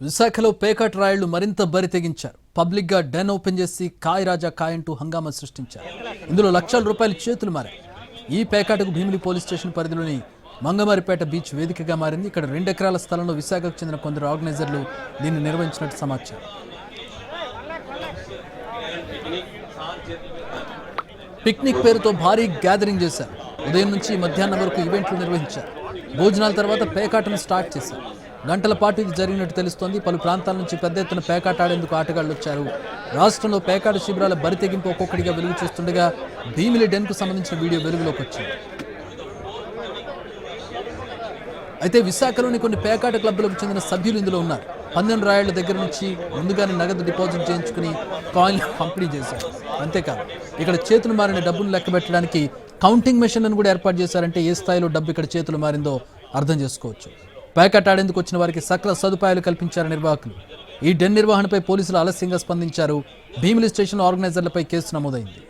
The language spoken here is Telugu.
విశాఖలో పేకాట రాయుళ్లు మరింత బరి తెగించారు. పబ్లిక్ గా డెన్ ఓపెన్ చేసి కాయ్ రాజా కాయ్ అంటూ హంగామా సృష్టించారు. ఇందులో లక్షల రూపాయలు చేతులు మారాయి. ఈ పేకాటకు భీమిలి పోలీస్ స్టేషన్ పరిధిలోని మంగమారిపేట బీచ్ వేదికగా మారింది. ఇక్కడ 2 ఎకరాల స్థలంలో విశాఖకు చెందిన కొందరు ఆర్గనైజర్లు దీన్ని నిర్వహించినట్టు సమాచారం. పిక్నిక్ పేరుతో భారీ గ్యాదరింగ్ చేశారు. ఉదయం నుంచి మధ్యాహ్నం వరకు ఈవెంట్లు నిర్వహించారు. భోజనాల తర్వాత పేకాటను స్టార్ట్ చేశారు. గంటల పాటు ఇది జరిగినట్టు తెలుస్తోంది. పలు ప్రాంతాల నుంచి పెద్ద ఎత్తున పేకాట ఆడేందుకు ఆటగాళ్లు వచ్చారు. రాష్ట్రంలో పేకాట శిబిరాల బరితెగింపు ఒక్కొక్కటిగా వెలుగు చూస్తుండగా భీమిలి డెన్కు సంబంధించిన వీడియో వెలుగులోకి వచ్చింది. అయితే విశాఖలోని కొన్ని పేకాట క్లబ్లకు చెందిన సభ్యులు ఇందులో ఉన్నారు. 12 రాయుళ్ల దగ్గర నుంచి ముందుగానే నగదు డిపాజిట్ చేయించుకుని కాయిన్లు పంపిణీ చేశారు. అంతేకాదు ఇక్కడ చేతులు మారిన డబ్బును లెక్కబెట్టడానికి కౌంటింగ్ మెషిన్లను కూడా ఏర్పాటు చేశారంటే ఏ స్థాయిలో డబ్బు ఇక్కడ చేతులు మారిందో అర్థం చేసుకోవచ్చు. పేకాట ఆడేందుకు వచ్చిన వారికి సకల సదుపాయాలు కల్పించారు నిర్వాహకులు. ఈ డెన్ నిర్వహణపై పోలీసులు ఆలస్యంగా స్పందించారు. భీమిలి స్టేషన్ ఆర్గనైజర్లపై కేసు నమోదైంది.